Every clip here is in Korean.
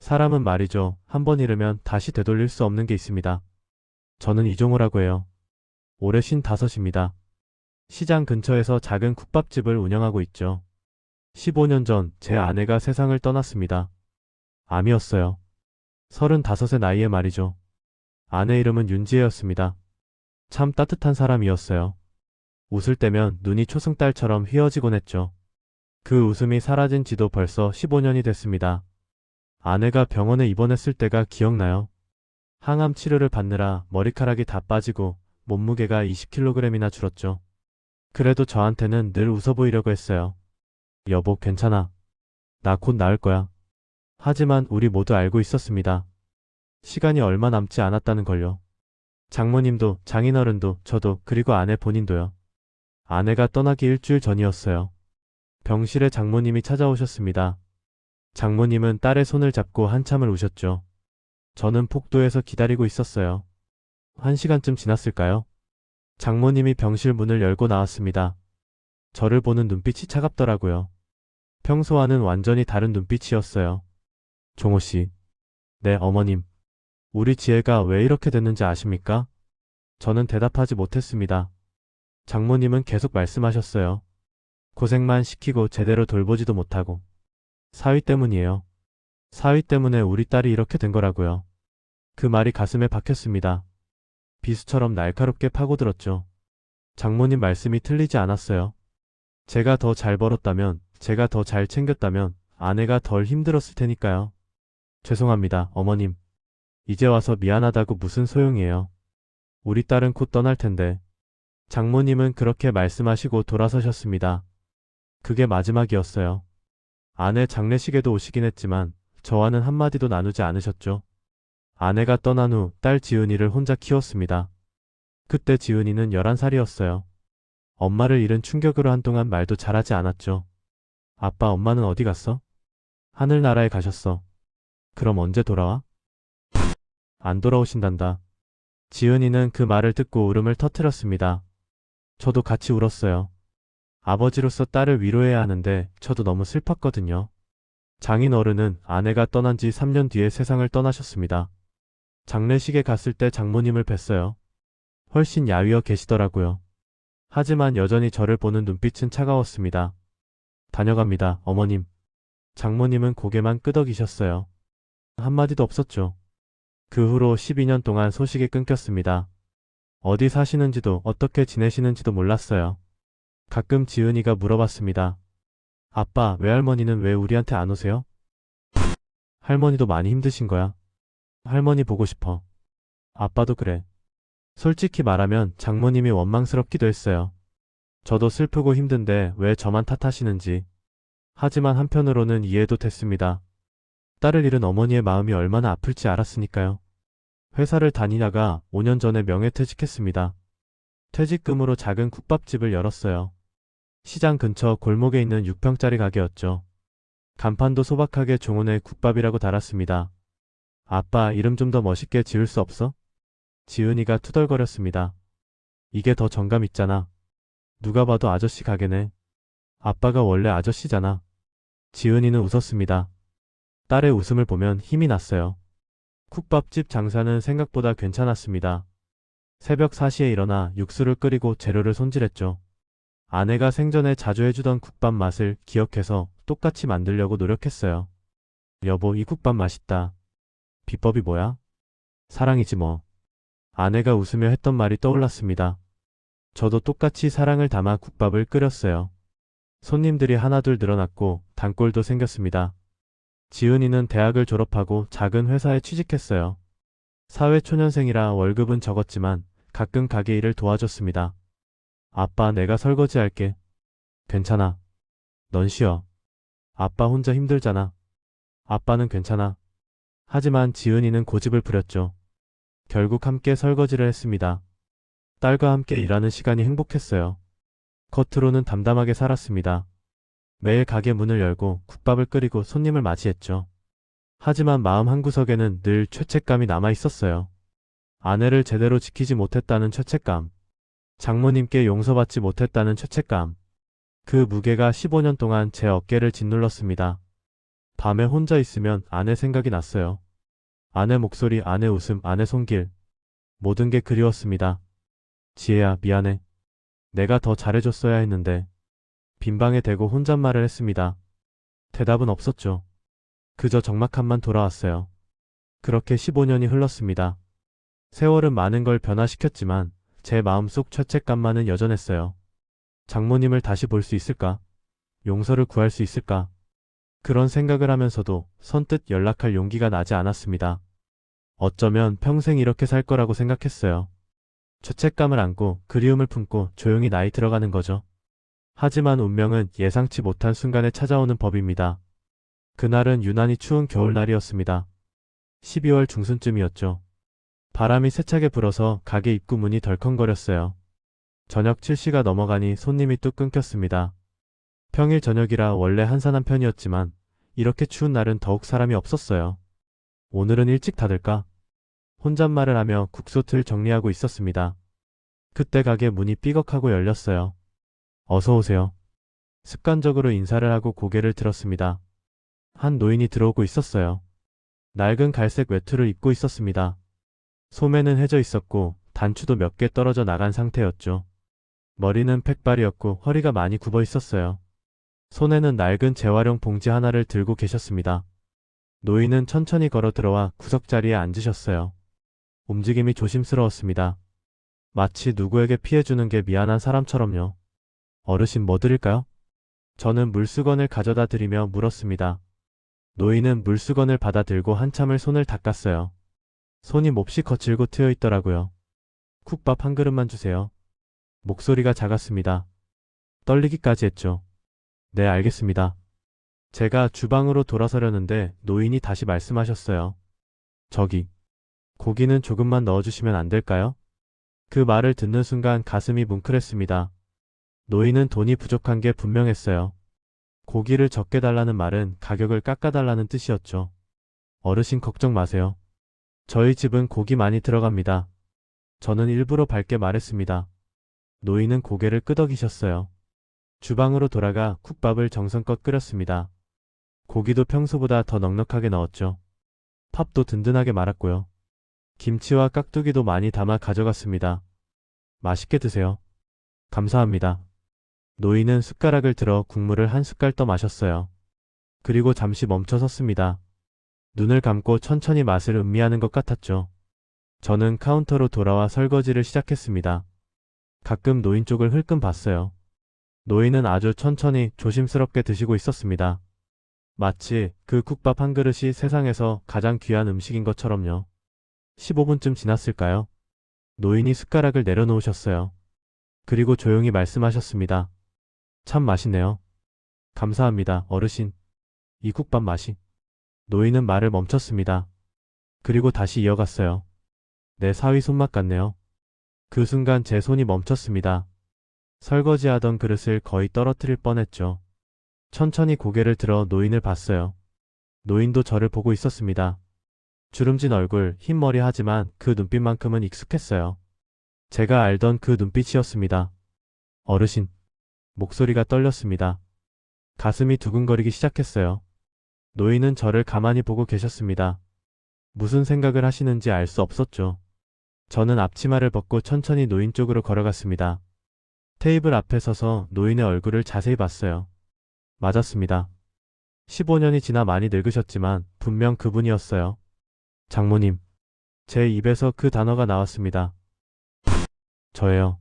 사람은 말이죠. 한 번 잃으면 다시 되돌릴 수 없는 게 있습니다. 저는 이종호라고 해요. 올해 55입니다. 시장 근처에서 작은 국밥집을 운영하고 있죠. 15년 전 제 아내가 세상을 떠났습니다. 암이었어요. 35의 나이에 말이죠. 아내 이름은 윤지혜였습니다. 참 따뜻한 사람이었어요. 웃을 때면 눈이 초승달처럼 휘어지곤 했죠. 그 웃음이 사라진 지도 벌써 15년이 됐습니다. 아내가 병원에 입원했을 때가 기억나요. 항암 치료를 받느라 머리카락이 다 빠지고 몸무게가 20kg이나 줄었죠. 그래도 저한테는 늘 웃어 보이려고 했어요. 여보, 괜찮아. 나 곧 나을 거야. 하지만 우리 모두 알고 있었습니다. 시간이 얼마 남지 않았다는 걸요. 장모님도, 장인어른도, 저도, 그리고 아내 본인도요. 아내가 떠나기 일주일 전이었어요. 병실에 장모님이 찾아오셨습니다. 장모님은 딸의 손을 잡고 한참을 우셨죠. 저는 복도에서 기다리고 있었어요. 1시간쯤 지났을까요? 장모님이 병실 문을 열고 나왔습니다. 저를 보는 눈빛이 차갑더라고요. 평소와는 완전히 다른 눈빛이었어요. 종호 씨. 네, 어머님. 우리 지혜가 왜 이렇게 됐는지 아십니까? 저는 대답하지 못했습니다. 장모님은 계속 말씀하셨어요. 고생만 시키고 제대로 돌보지도 못하고. 사위 때문이에요. 사위 때문에 우리 딸이 이렇게 된 거라고요. 그 말이 가슴에 박혔습니다. 비수처럼 날카롭게 파고들었죠. 장모님 말씀이 틀리지 않았어요. 제가 더 잘 벌었다면, 제가 더 잘 챙겼다면 아내가 덜 힘들었을 테니까요. 죄송합니다, 어머님. 이제 와서 미안하다고 무슨 소용이에요. 우리 딸은 곧 떠날 텐데. 장모님은 그렇게 말씀하시고 돌아서셨습니다. 그게 마지막이었어요. 아내 장례식에도 오시긴 했지만 저와는 한마디도 나누지 않으셨죠. 아내가 떠난 후 딸 지은이를 혼자 키웠습니다. 그때 지은이는 11살이었어요. 엄마를 잃은 충격으로 한동안 말도 잘하지 않았죠. 아빠, 엄마는 어디 갔어? 하늘나라에 가셨어. 그럼 언제 돌아와? 안 돌아오신단다. 지은이는 그 말을 듣고 울음을 터뜨렸습니다. 저도 같이 울었어요. 아버지로서 딸을 위로해야 하는데 저도 너무 슬펐거든요. 장인 어른은 아내가 떠난 지 3년 뒤에 세상을 떠나셨습니다. 장례식에 갔을 때 장모님을 뵀어요. 훨씬 야위어 계시더라고요. 하지만 여전히 저를 보는 눈빛은 차가웠습니다. 다녀갑니다, 어머님. 장모님은 고개만 끄덕이셨어요. 한마디도 없었죠. 그 후로 12년 동안 소식이 끊겼습니다. 어디 사시는지도 어떻게 지내시는지도 몰랐어요. 가끔 지은이가 물어봤습니다. 아빠, 외할머니는 왜 우리한테 안 오세요? 할머니도 많이 힘드신 거야. 할머니 보고 싶어. 아빠도 그래. 솔직히 말하면 장모님이 원망스럽기도 했어요. 저도 슬프고 힘든데 왜 저만 탓하시는지. 하지만 한편으로는 이해도 됐습니다. 딸을 잃은 어머니의 마음이 얼마나 아플지 알았으니까요. 회사를 다니다가 5년 전에 명예퇴직했습니다. 퇴직금으로 작은 국밥집을 열었어요. 시장 근처 골목에 있는 6평짜리 가게였죠. 간판도 소박하게 종훈의 국밥이라고 달았습니다. 아빠, 이름 좀 더 멋있게 지을 수 없어? 지은이가 투덜거렸습니다. 이게 더 정감 있잖아. 누가 봐도 아저씨 가게네. 아빠가 원래 아저씨잖아. 지은이는 웃었습니다. 딸의 웃음을 보면 힘이 났어요. 국밥집 장사는 생각보다 괜찮았습니다. 새벽 4시에 일어나 육수를 끓이고 재료를 손질했죠. 아내가 생전에 자주 해주던 국밥 맛을 기억해서 똑같이 만들려고 노력했어요. 여보, 이 국밥 맛있다. 비법이 뭐야? 사랑이지 뭐. 아내가 웃으며 했던 말이 떠올랐습니다. 저도 똑같이 사랑을 담아 국밥을 끓였어요. 손님들이 하나둘 늘어났고 단골도 생겼습니다. 지은이는 대학을 졸업하고 작은 회사에 취직했어요. 사회초년생이라 월급은 적었지만 가끔 가게 일을 도와줬습니다. 아빠, 내가 설거지할게. 괜찮아. 넌 쉬어. 아빠 혼자 힘들잖아. 아빠는 괜찮아. 하지만 지은이는 고집을 부렸죠. 결국 함께 설거지를 했습니다. 딸과 함께 일하는 시간이 행복했어요. 겉으로는 담담하게 살았습니다. 매일 가게 문을 열고 국밥을 끓이고 손님을 맞이했죠. 하지만 마음 한구석에는 늘 죄책감이 남아 있었어요. 아내를 제대로 지키지 못했다는 죄책감. 장모님께 용서받지 못했다는 죄책감. 그 무게가 15년 동안 제 어깨를 짓눌렀습니다. 밤에 혼자 있으면 아내 생각이 났어요. 아내 목소리, 아내 웃음, 아내 손길. 모든 게 그리웠습니다. 지혜야, 미안해. 내가 더 잘해줬어야 했는데. 빈방에 대고 혼잣말을 했습니다. 대답은 없었죠. 그저 적막함만 돌아왔어요. 그렇게 15년이 흘렀습니다. 세월은 많은 걸 변화시켰지만 제 마음속 죄책감만은 여전했어요. 장모님을 다시 볼 수 있을까? 용서를 구할 수 있을까? 그런 생각을 하면서도 선뜻 연락할 용기가 나지 않았습니다. 어쩌면 평생 이렇게 살 거라고 생각했어요. 죄책감을 안고 그리움을 품고 조용히 나이 들어가는 거죠. 하지만 운명은 예상치 못한 순간에 찾아오는 법입니다. 그날은 유난히 추운 겨울날이었습니다. 12월 중순쯤이었죠. 바람이 세차게 불어서 가게 입구 문이 덜컹거렸어요. 저녁 7시가 넘어가니 손님이 뚝 끊겼습니다. 평일 저녁이라 원래 한산한 편이었지만 이렇게 추운 날은 더욱 사람이 없었어요. 오늘은 일찍 닫을까? 혼잣말을 하며 국소틀 정리하고 있었습니다. 그때 가게 문이 삐걱하고 열렸어요. 어서 오세요. 습관적으로 인사를 하고 고개를 들었습니다. 한 노인이 들어오고 있었어요. 낡은 갈색 외투를 입고 있었습니다. 소매는 해져 있었고 단추도 몇 개 떨어져 나간 상태였죠. 머리는 팩발이었고 허리가 많이 굽어 있었어요. 손에는 낡은 재활용 봉지 하나를 들고 계셨습니다. 노인은 천천히 걸어 들어와 구석자리에 앉으셨어요. 움직임이 조심스러웠습니다. 마치 누구에게 피해주는 게 미안한 사람처럼요. 어르신 뭐 드릴까요? 저는 물수건을 가져다 드리며 물었습니다. 노인은 물수건을 받아 들고 한참을 손을 닦았어요. 손이 몹시 거칠고 트여 있더라고요. 쿡밥 한 그릇만 주세요. 목소리가 작았습니다. 떨리기까지 했죠. 네, 알겠습니다. 제가 주방으로 돌아서려는데 노인이 다시 말씀하셨어요. 저기, 고기는 조금만 넣어주시면 안 될까요? 그 말을 듣는 순간 가슴이 뭉클했습니다. 노인은 돈이 부족한 게 분명했어요. 고기를 적게 달라는 말은 가격을 깎아달라는 뜻이었죠. 어르신 걱정 마세요. 저희 집은 고기 많이 들어갑니다. 저는 일부러 밝게 말했습니다. 노인은 고개를 끄덕이셨어요. 주방으로 돌아가 쿡밥을 정성껏 끓였습니다. 고기도 평소보다 더 넉넉하게 넣었죠. 팝도 든든하게 말았고요. 김치와 깍두기도 많이 담아 가져갔습니다. 맛있게 드세요. 감사합니다. 노인은 숟가락을 들어 국물을 한 숟갈 떠 마셨어요. 그리고 잠시 멈춰 섰습니다. 눈을 감고 천천히 맛을 음미하는 것 같았죠. 저는 카운터로 돌아와 설거지를 시작했습니다. 가끔 노인 쪽을 흘끔 봤어요. 노인은 아주 천천히 조심스럽게 드시고 있었습니다. 마치 그 국밥 한 그릇이 세상에서 가장 귀한 음식인 것처럼요. 15분쯤 지났을까요? 노인이 숟가락을 내려놓으셨어요. 그리고 조용히 말씀하셨습니다. 참 맛있네요. 감사합니다, 어르신. 이 국밥 맛이. 노인은 말을 멈췄습니다. 그리고 다시 이어갔어요. 내 사위 손맛 같네요. 그 순간 제 손이 멈췄습니다. 설거지하던 그릇을 거의 떨어뜨릴 뻔했죠. 천천히 고개를 들어 노인을 봤어요. 노인도 저를 보고 있었습니다. 주름진 얼굴, 흰 머리 하지만 그 눈빛만큼은 익숙했어요. 제가 알던 그 눈빛이었습니다. 어르신. 목소리가 떨렸습니다. 가슴이 두근거리기 시작했어요. 노인은 저를 가만히 보고 계셨습니다. 무슨 생각을 하시는지 알 수 없었죠. 저는 앞치마를 벗고 천천히 노인 쪽으로 걸어갔습니다. 테이블 앞에 서서 노인의 얼굴을 자세히 봤어요. 맞았습니다. 15년이 지나 많이 늙으셨지만 분명 그분이었어요. 장모님. 제 입에서 그 단어가 나왔습니다. 저예요.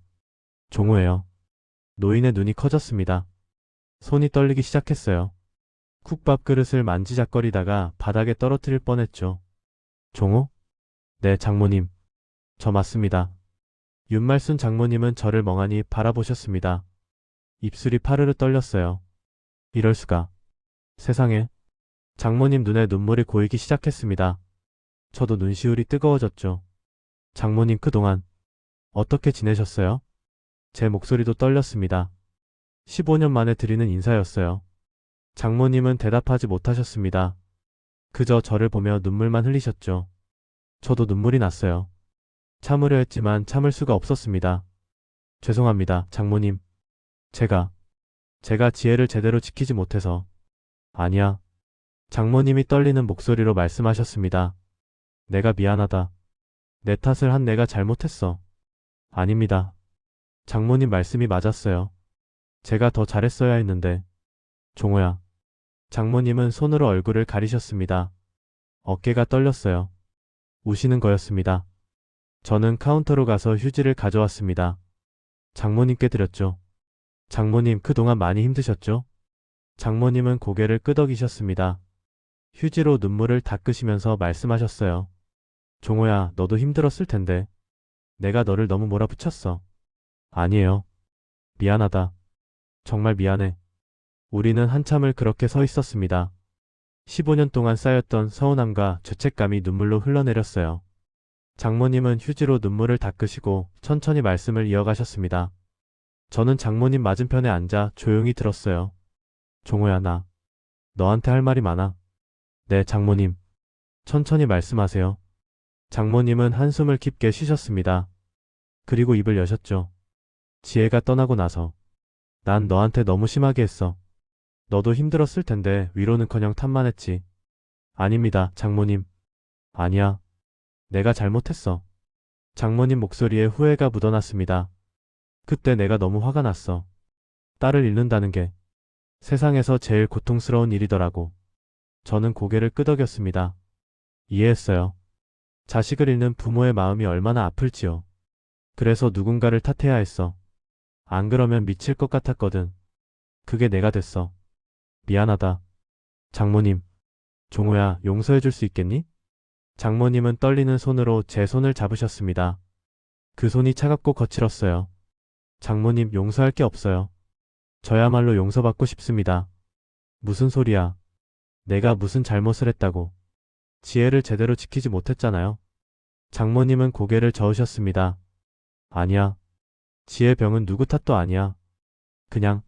종호예요. 노인의 눈이 커졌습니다. 손이 떨리기 시작했어요. 쿡밥 그릇을 만지작거리다가 바닥에 떨어뜨릴 뻔했죠. 종호? 네, 장모님. 저 맞습니다. 윤말순 장모님은 저를 멍하니 바라보셨습니다. 입술이 파르르 떨렸어요. 이럴 수가. 세상에. 장모님 눈에 눈물이 고이기 시작했습니다. 저도 눈시울이 뜨거워졌죠. 장모님 그동안 어떻게 지내셨어요? 제 목소리도 떨렸습니다. 15년 만에 드리는 인사였어요. 장모님은 대답하지 못하셨습니다. 그저 저를 보며 눈물만 흘리셨죠. 저도 눈물이 났어요. 참으려 했지만 참을 수가 없었습니다. 죄송합니다, 장모님. 제가 지혜를 제대로 지키지 못해서. 아니야. 장모님이 떨리는 목소리로 말씀하셨습니다. 내가 미안하다. 내 탓을 한 내가 잘못했어. 아닙니다. 장모님 말씀이 맞았어요. 제가 더 잘했어야 했는데. 종호야. 장모님은 손으로 얼굴을 가리셨습니다. 어깨가 떨렸어요. 우시는 거였습니다. 저는 카운터로 가서 휴지를 가져왔습니다. 장모님께 드렸죠. 장모님 그동안 많이 힘드셨죠? 장모님은 고개를 끄덕이셨습니다. 휴지로 눈물을 닦으시면서 말씀하셨어요. 종호야, 너도 힘들었을 텐데. 내가 너를 너무 몰아붙였어. 아니에요. 미안하다. 정말 미안해. 우리는 한참을 그렇게 서 있었습니다. 15년 동안 쌓였던 서운함과 죄책감이 눈물로 흘러내렸어요. 장모님은 휴지로 눈물을 닦으시고 천천히 말씀을 이어가셨습니다. 저는 장모님 맞은편에 앉아 조용히 들었어요. 종호야, 나 너한테 할 말이 많아. 네, 장모님. 천천히 말씀하세요. 장모님은 한숨을 깊게 쉬셨습니다. 그리고 입을 여셨죠. 지혜가 떠나고 나서 난 너한테 너무 심하게 했어. 너도 힘들었을 텐데 위로는커녕 탓만 했지. 아닙니다, 장모님. 아니야. 내가 잘못했어. 장모님 목소리에 후회가 묻어났습니다. 그때 내가 너무 화가 났어. 딸을 잃는다는 게 세상에서 제일 고통스러운 일이더라고. 저는 고개를 끄덕였습니다. 이해했어요. 자식을 잃는 부모의 마음이 얼마나 아플지요. 그래서 누군가를 탓해야 했어. 안 그러면 미칠 것 같았거든. 그게 내가 됐어. 미안하다. 장모님. 종호야, 용서해 줄 수 있겠니? 장모님은 떨리는 손으로 제 손을 잡으셨습니다. 그 손이 차갑고 거칠었어요. 장모님, 용서할 게 없어요. 저야말로 용서받고 싶습니다. 무슨 소리야. 내가 무슨 잘못을 했다고. 지혜를 제대로 지키지 못했잖아요. 장모님은 고개를 저으셨습니다. 아니야. 지혜 병은 누구 탓도 아니야. 그냥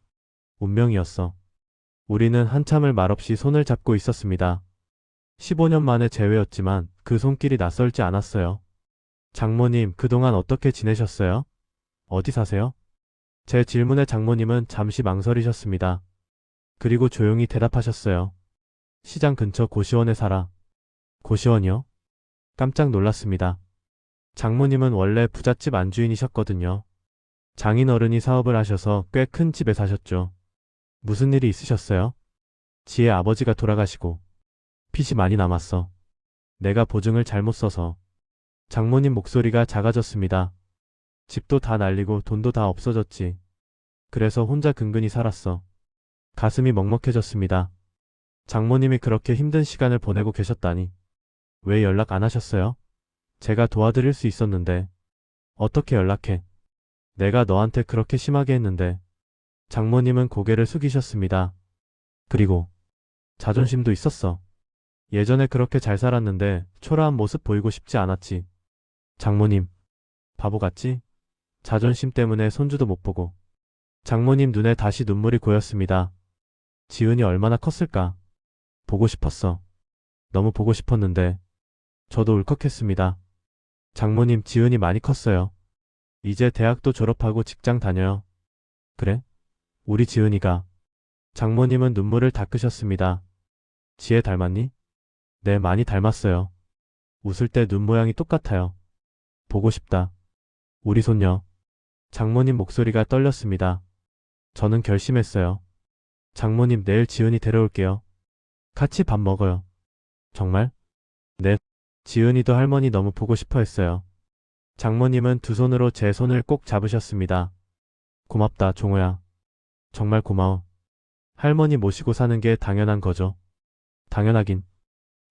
운명이었어. 우리는 한참을 말없이 손을 잡고 있었습니다. 15년 만에 재회였지만 그 손길이 낯설지 않았어요. 장모님, 그동안 어떻게 지내셨어요? 어디 사세요? 제 질문에 장모님은 잠시 망설이셨습니다. 그리고 조용히 대답하셨어요. 시장 근처 고시원에 살아. 고시원이요? 깜짝 놀랐습니다. 장모님은 원래 부잣집 안주인이셨거든요. 장인어른이 사업을 하셔서 꽤 큰 집에 사셨죠. 무슨 일이 있으셨어요? 지혜 아버지가 돌아가시고 빚이 많이 남았어. 내가 보증을 잘못 써서. 장모님 목소리가 작아졌습니다. 집도 다 날리고 돈도 다 없어졌지. 그래서 혼자 근근히 살았어. 가슴이 먹먹해졌습니다. 장모님이 그렇게 힘든 시간을 보내고 계셨다니. 왜 연락 안 하셨어요? 제가 도와드릴 수 있었는데. 어떻게 연락해? 내가 너한테 그렇게 심하게 했는데. 장모님은 고개를 숙이셨습니다. 그리고 자존심도 있었어. 예전에 그렇게 잘 살았는데 초라한 모습 보이고 싶지 않았지. 장모님, 바보 같지? 자존심 때문에 손주도 못 보고. 장모님 눈에 다시 눈물이 고였습니다. 지은이 얼마나 컸을까? 보고 싶었어. 너무 보고 싶었는데. 저도 울컥했습니다. 장모님, 지은이 많이 컸어요. 이제 대학도 졸업하고 직장 다녀요. 그래? 우리 지은이가. 장모님은 눈물을 닦으셨습니다. 지혜 닮았니? 네, 많이 닮았어요. 웃을 때 눈 모양이 똑같아요. 보고 싶다. 우리 손녀. 장모님 목소리가 떨렸습니다. 저는 결심했어요. 장모님, 내일 지은이 데려올게요. 같이 밥 먹어요. 정말? 네. 지은이도 할머니 너무 보고 싶어 했어요. 장모님은 두 손으로 제 손을 꼭 잡으셨습니다. 고맙다, 종호야. 정말 고마워. 할머니 모시고 사는 게 당연한 거죠. 당연하긴.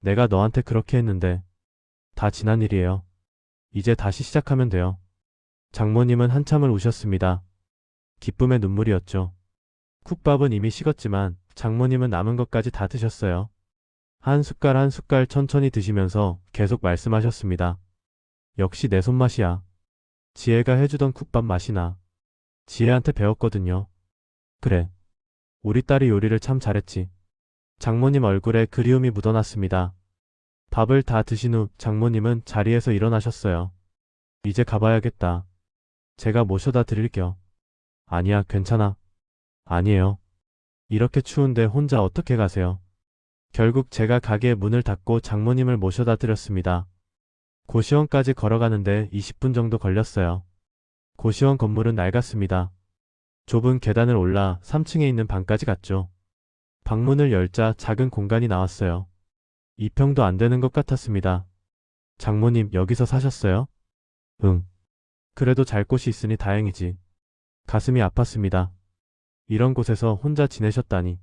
내가 너한테 그렇게 했는데. 다 지난 일이에요. 이제 다시 시작하면 돼요. 장모님은 한참을 우셨습니다. 기쁨의 눈물이었죠. 쿡밥은 이미 식었지만 장모님은 남은 것까지 다 드셨어요. 한 숟갈 한 숟갈 천천히 드시면서 계속 말씀하셨습니다. 역시 내 손맛이야. 지혜가 해주던 쿡밥 맛이 나. 지혜한테 배웠거든요. 그래. 우리 딸이 요리를 참 잘했지. 장모님 얼굴에 그리움이 묻어났습니다. 밥을 다 드신 후 장모님은 자리에서 일어나셨어요. 이제 가봐야겠다. 제가 모셔다 드릴게요. 아니야, 괜찮아. 아니에요. 이렇게 추운데 혼자 어떻게 가세요? 결국 제가 가게 문을 닫고 장모님을 모셔다 드렸습니다. 고시원까지 걸어가는데 20분 정도 걸렸어요. 고시원 건물은 낡았습니다. 좁은 계단을 올라 3층에 있는 방까지 갔죠. 방문을 열자 작은 공간이 나왔어요. 2평도 안 되는 것 같았습니다. 장모님, 여기서 사셨어요? 응. 그래도 잘 곳이 있으니 다행이지. 가슴이 아팠습니다. 이런 곳에서 혼자 지내셨다니.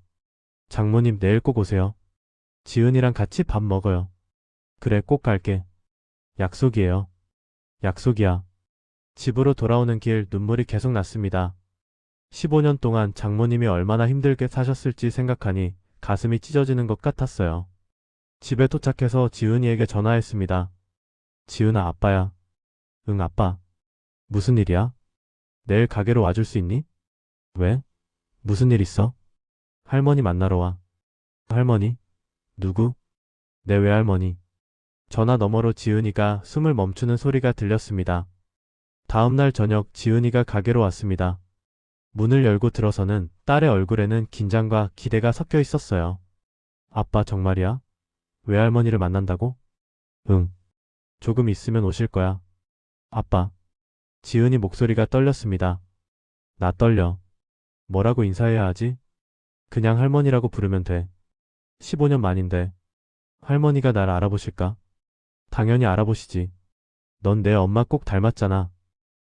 장모님, 내일 꼭 오세요. 지은이랑 같이 밥 먹어요. 그래, 꼭 갈게. 약속이에요. 약속이야. 집으로 돌아오는 길 눈물이 계속 났습니다. 15년 동안 장모님이 얼마나 힘들게 사셨을지 생각하니 가슴이 찢어지는 것 같았어요. 집에 도착해서 지은이에게 전화했습니다. 지은아, 아빠야. 응, 아빠. 무슨 일이야? 내일 가게로 와줄 수 있니? 왜? 무슨 일 있어? 할머니 만나러 와. 할머니? 누구? 내 외할머니. 전화 너머로 지은이가 숨을 멈추는 소리가 들렸습니다. 다음날 저녁 지은이가 가게로 왔습니다. 문을 열고 들어서는 딸의 얼굴에는 긴장과 기대가 섞여 있었어요. 아빠, 정말이야? 외할머니를 만난다고? 응. 조금 있으면 오실 거야. 아빠. 지은이 목소리가 떨렸습니다. 나 떨려. 뭐라고 인사해야 하지? 그냥 할머니라고 부르면 돼. 15년 만인데. 할머니가 날 알아보실까? 당연히 알아보시지. 넌 내 엄마 꼭 닮았잖아.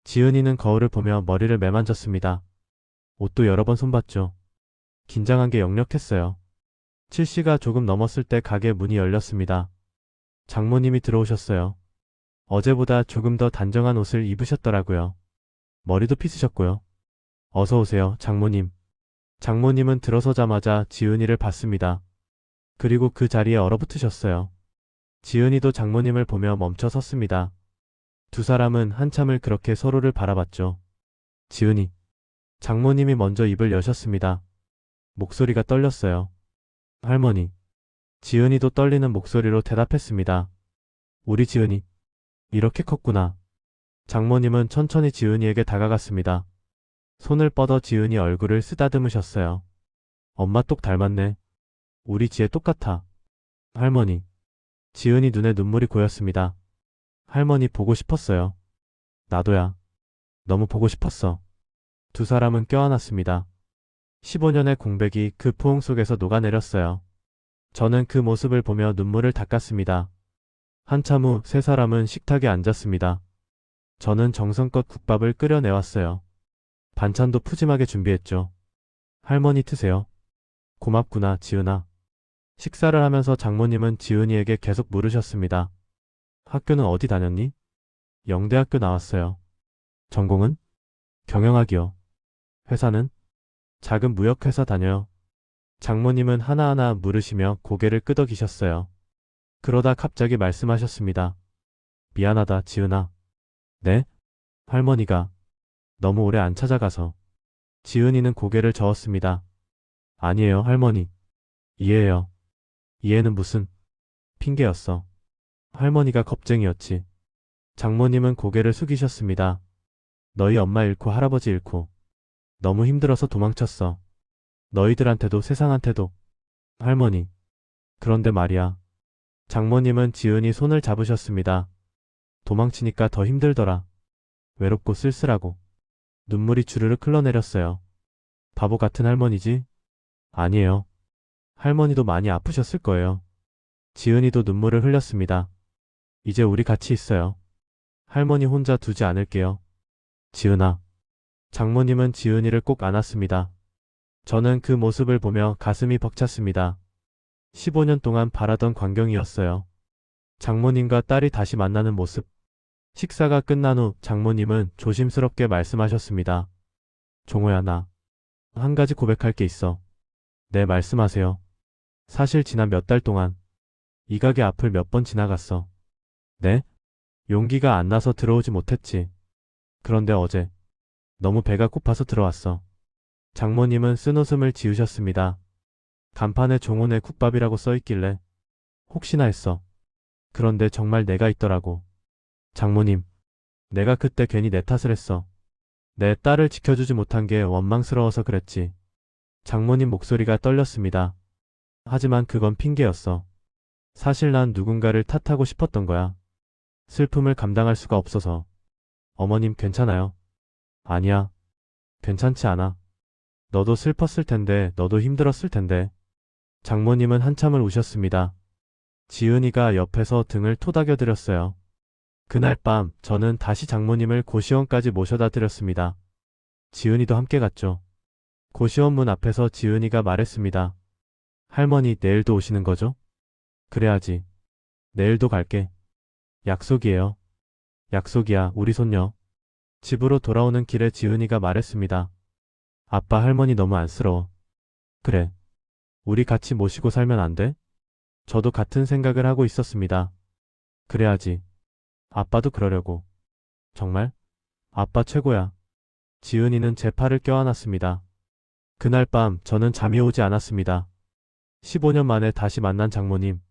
지은이는 거울을 보며 머리를 매만졌습니다. 옷도 여러 번 손봤죠. 긴장한 게 역력했어요. 7시가 조금 넘었을 때 가게 문이 열렸습니다. 장모님이 들어오셨어요. 어제보다 조금 더 단정한 옷을 입으셨더라고요. 머리도 빗으셨고요. 어서 오세요, 장모님. 장모님은 들어서자마자 지은이를 봤습니다. 그리고 그 자리에 얼어붙으셨어요. 지은이도 장모님을 보며 멈춰 섰습니다. 두 사람은 한참을 그렇게 서로를 바라봤죠. 지은이. 장모님이 먼저 입을 여셨습니다. 목소리가 떨렸어요. 할머니. 지은이도 떨리는 목소리로 대답했습니다. 우리 지은이. 이렇게 컸구나. 장모님은 천천히 지은이에게 다가갔습니다. 손을 뻗어 지은이 얼굴을 쓰다듬으셨어요. 엄마 똑 닮았네. 우리 지혜 똑같아. 할머니. 지은이 눈에 눈물이 고였습니다. 할머니 보고 싶었어요. 나도야. 너무 보고 싶었어. 두 사람은 껴안았습니다. 15년의 공백이 그 포옹 속에서 녹아내렸어요. 저는 그 모습을 보며 눈물을 닦았습니다. 한참 후 세 사람은 식탁에 앉았습니다. 저는 정성껏 국밥을 끓여내왔어요. 반찬도 푸짐하게 준비했죠. 할머니 드세요. 고맙구나, 지은아. 식사를 하면서 장모님은 지은이에게 계속 물으셨습니다. 학교는 어디 다녔니? 영대학교 나왔어요. 전공은? 경영학이요. 회사는? 작은 무역회사 다녀요. 장모님은 하나하나 물으시며 고개를 끄덕이셨어요. 그러다 갑자기 말씀하셨습니다. 미안하다, 지은아. 네? 할머니가 너무 오래 안 찾아가서. 지은이는 고개를 저었습니다. 아니에요, 할머니. 이해해요. 이해는 무슨 핑계였어. 할머니가 겁쟁이였지. 장모님은 고개를 숙이셨습니다. 너희 엄마 잃고 할아버지 잃고 너무 힘들어서 도망쳤어. 너희들한테도 세상한테도. 할머니. 그런데 말이야. 장모님은 지은이 손을 잡으셨습니다. 도망치니까 더 힘들더라. 외롭고 쓸쓸하고. 눈물이 주르륵 흘러내렸어요. 바보 같은 할머니지? 아니에요. 할머니도 많이 아프셨을 거예요. 지은이도 눈물을 흘렸습니다. 이제 우리 같이 있어요. 할머니 혼자 두지 않을게요. 지은아. 장모님은 지은이를 꼭 안았습니다. 저는 그 모습을 보며 가슴이 벅찼습니다. 15년 동안 바라던 광경이었어요. 장모님과 딸이 다시 만나는 모습. 식사가 끝난 후 장모님은 조심스럽게 말씀하셨습니다. 종호야, 나 한 가지 고백할 게 있어. 네, 말씀하세요. 사실 지난 몇 달 동안 이 가게 앞을 몇 번 지나갔어. 네? 용기가 안 나서 들어오지 못했지. 그런데 어제 너무 배가 고파서 들어왔어. 장모님은 쓴웃음을 지으셨습니다. 간판에 종훈의 국밥이라고 써있길래 혹시나 했어. 그런데 정말 내가 있더라고. 장모님, 내가 그때 괜히 내 탓을 했어. 내 딸을 지켜주지 못한 게 원망스러워서 그랬지. 장모님 목소리가 떨렸습니다. 하지만 그건 핑계였어. 사실 난 누군가를 탓하고 싶었던 거야. 슬픔을 감당할 수가 없어서. 어머님 괜찮아요? 아니야. 괜찮지 않아. 너도 슬펐을 텐데, 너도 힘들었을 텐데. 장모님은 한참을 우셨습니다. 지은이가 옆에서 등을 토닥여드렸어요. 그날 밤 저는 다시 장모님을 고시원까지 모셔다 드렸습니다. 지은이도 함께 갔죠. 고시원 문 앞에서 지은이가 말했습니다. 할머니 내일도 오시는 거죠? 그래야지. 내일도 갈게. 약속이에요. 약속이야, 우리 손녀. 집으로 돌아오는 길에 지은이가 말했습니다. 아빠 할머니 너무 안쓰러워. 그래. 우리 같이 모시고 살면 안 돼? 저도 같은 생각을 하고 있었습니다. 그래야지. 아빠도 그러려고. 정말? 아빠 최고야. 지은이는 제 팔을 껴안았습니다. 그날 밤 저는 잠이 오지 않았습니다. 15년 만에 다시 만난 장모님.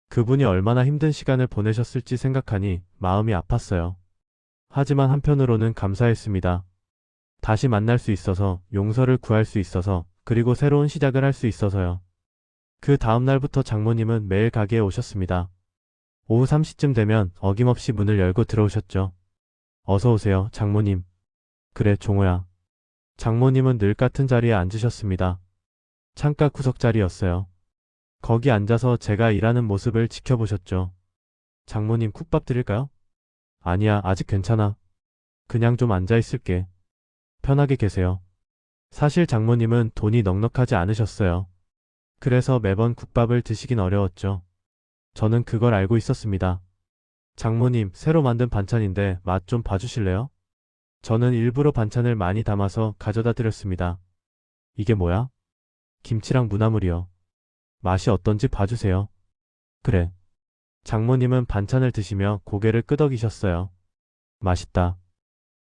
그분이 얼마나 힘든 시간을 보내셨을지 생각하니 마음이 아팠어요. 하지만 한편으로는 감사했습니다. 다시 만날 수 있어서, 용서를 구할 수 있어서, 그리고 새로운 시작을 할 수 있어서요. 그 다음 날부터 장모님은 매일 가게에 오셨습니다. 오후 3시쯤 되면 어김없이 문을 열고 들어오셨죠. 어서 오세요, 장모님. 그래, 종호야. 장모님은 늘 같은 자리에 앉으셨습니다. 창가 구석 자리였어요. 거기 앉아서 제가 일하는 모습을 지켜보셨죠. 장모님 국밥 드릴까요? 아니야, 아직 괜찮아. 그냥 좀 앉아 있을게. 편하게 계세요. 사실 장모님은 돈이 넉넉하지 않으셨어요. 그래서 매번 국밥을 드시긴 어려웠죠. 저는 그걸 알고 있었습니다. 장모님, 새로 만든 반찬인데 맛 좀 봐주실래요? 저는 일부러 반찬을 많이 담아서 가져다 드렸습니다. 이게 뭐야? 김치랑 무나물이요. 맛이 어떤지 봐주세요. 그래. 장모님은 반찬을 드시며 고개를 끄덕이셨어요. 맛있다.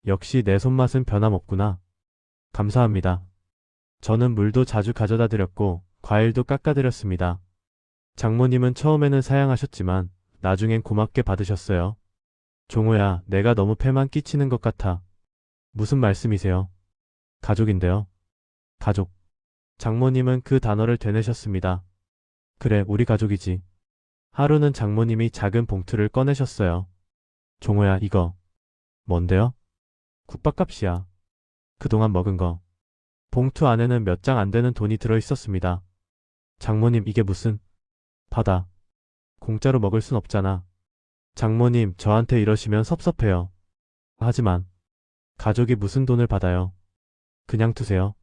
역시 내 손맛은 변함없구나. 감사합니다. 저는 물도 자주 가져다 드렸고 과일도 깎아 드렸습니다. 장모님은 처음에는 사양하셨지만 나중엔 고맙게 받으셨어요. 종호야, 내가 너무 패만 끼치는 것 같아. 무슨 말씀이세요? 가족인데요. 가족. 장모님은 그 단어를 되뇌셨습니다. 그래, 우리 가족이지. 하루는 장모님이 작은 봉투를 꺼내셨어요. 종호야, 이거. 뭔데요? 국밥값이야. 그동안 먹은 거. 봉투 안에는 몇 장 안 되는 돈이 들어 있었습니다. 장모님, 이게 무슨... 받아. 공짜로 먹을 순 없잖아. 장모님, 저한테 이러시면 섭섭해요. 하지만 가족이 무슨 돈을 받아요. 그냥 두세요.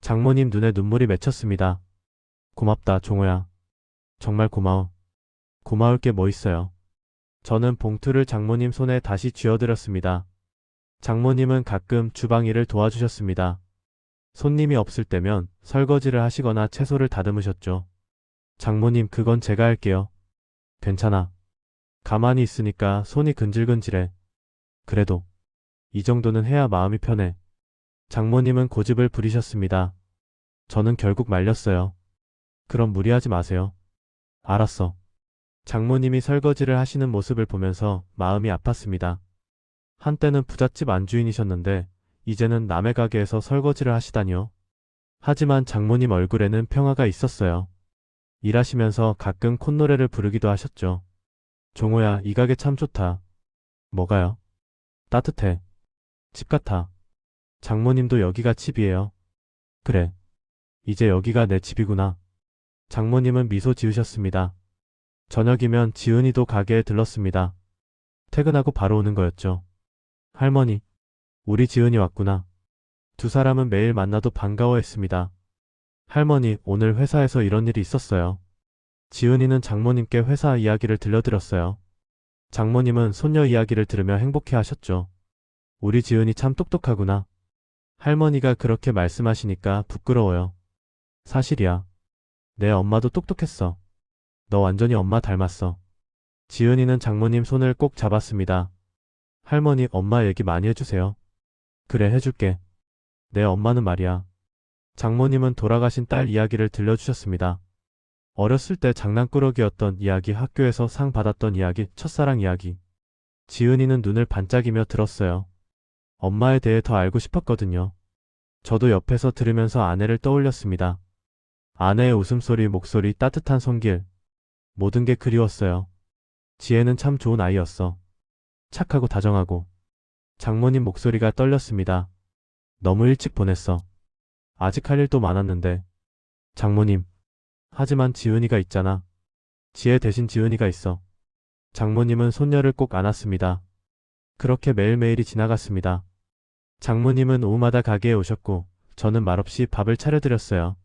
장모님 눈에 눈물이 맺혔습니다. 고맙다, 종호야. 정말 고마워. 고마울 게 뭐 있어요. 저는 봉투를 장모님 손에 다시 쥐어드렸습니다. 장모님은 가끔 주방 일을 도와주셨습니다. 손님이 없을 때면 설거지를 하시거나 채소를 다듬으셨죠. 장모님, 그건 제가 할게요. 괜찮아. 가만히 있으니까 손이 근질근질해. 그래도 이 정도는 해야 마음이 편해. 장모님은 고집을 부리셨습니다. 저는 결국 말렸어요. 그럼 무리하지 마세요. 알았어. 장모님이 설거지를 하시는 모습을 보면서 마음이 아팠습니다. 한때는 부잣집 안주인이셨는데 이제는 남의 가게에서 설거지를 하시다니요. 하지만 장모님 얼굴에는 평화가 있었어요. 일하시면서 가끔 콧노래를 부르기도 하셨죠. 종호야, 이 가게 참 좋다. 뭐가요? 따뜻해. 집 같아. 장모님도 여기가 집이에요. 그래. 이제 여기가 내 집이구나. 장모님은 미소 지으셨습니다. 저녁이면 지은이도 가게에 들렀습니다. 퇴근하고 바로 오는 거였죠. 할머니, 우리 지은이 왔구나. 두 사람은 매일 만나도 반가워했습니다. 할머니, 오늘 회사에서 이런 일이 있었어요. 지은이는 장모님께 회사 이야기를 들려드렸어요. 장모님은 손녀 이야기를 들으며 행복해 하셨죠. 우리 지은이 참 똑똑하구나. 할머니가 그렇게 말씀하시니까 부끄러워요. 사실이야. 내 엄마도 똑똑했어. 너 완전히 엄마 닮았어. 지은이는 장모님 손을 꼭 잡았습니다. 할머니, 엄마 얘기 많이 해주세요. 그래, 해줄게. 내 엄마는 말이야. 장모님은 돌아가신 딸 이야기를 들려주셨습니다. 어렸을 때 장난꾸러기였던 이야기, 학교에서 상 받았던 이야기, 첫사랑 이야기. 지은이는 눈을 반짝이며 들었어요. 엄마에 대해 더 알고 싶었거든요. 저도 옆에서 들으면서 아내를 떠올렸습니다. 아내의 웃음소리, 목소리, 따뜻한 손길. 모든 게 그리웠어요. 지혜는 참 좋은 아이였어. 착하고 다정하고. 장모님 목소리가 떨렸습니다. 너무 일찍 보냈어. 아직 할 일도 많았는데. 장모님. 하지만 지은이가 있잖아. 지혜 대신 지은이가 있어. 장모님은 손녀를 꼭 안았습니다. 그렇게 매일매일이 지나갔습니다. 장모님은 오후마다 가게에 오셨고 저는 말없이 밥을 차려드렸어요.